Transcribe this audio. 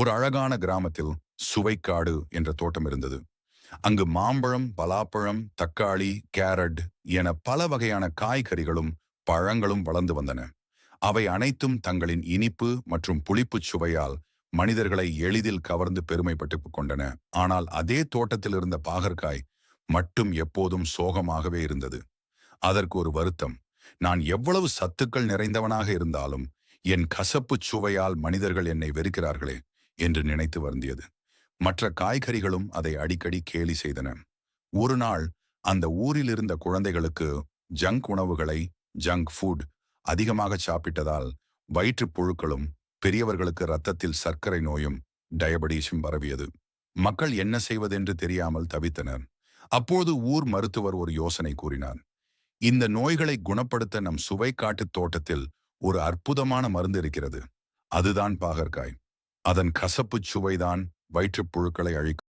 ஒரு அழகான கிராமத்தில் சுவைக்காடு என்ற தோட்டம் இருந்தது. அங்கு மாம்பழம், பலாப்பழம், தக்காளி, கேரட் என பல வகையான காய்கறிகளும் பழங்களும் வளர்ந்து வந்தன. அவை அனைத்தும் தங்களின் இனிப்பு மற்றும் புளிப்புச் சுவையால் மனிதர்களை எளிதில் கவர்ந்து பெருமைப்பட்டுக் கொண்டன. ஆனால் அதே தோட்டத்தில் இருந்த பாகற்காய் மட்டும் எப்போதும் சோகமாகவே இருந்தது. அதற்கு ஒரு வருத்தம். நான் எவ்வளவு சத்துக்கள் நிறைந்தவனாக இருந்தாலும் என் கசப்புச் சுவையால் மனிதர்கள் என்னை வெறுக்கிறார்களே என்று நினைத்து வருந்தியது. மற்ற காய்கறிகளும் அதை அடிக்கடி கேலி செய்தன. ஒரு நாள் அந்த ஊரில் இருந்த குழந்தைகளுக்கு ஜங்க் உணவுகளை ஜங்க் ஃபுட் அதிகமாக சாப்பிட்டதால் வயிற்றுப் புழுக்களும் பெரியவர்களுக்கு இரத்தத்தில் சர்க்கரை நோயும் டயபெடிஸும் பரவியது. மக்கள் என்ன செய்வதென்று தெரியாமல் தவித்தனர். அப்போது ஊர் மருத்துவர் ஒரு யோசனை கூறினார். இந்த நோய்களை குணப்படுத்த நம் சுவைக்காட்டுத் தோட்டத்தில் ஒரு அற்புதமான மருந்து இருக்கிறது. அதுதான் பாகற்காய். அதன் கசப்புச் சுவைதான் வயிற்றுப் புழுக்களை அழிக்கும்.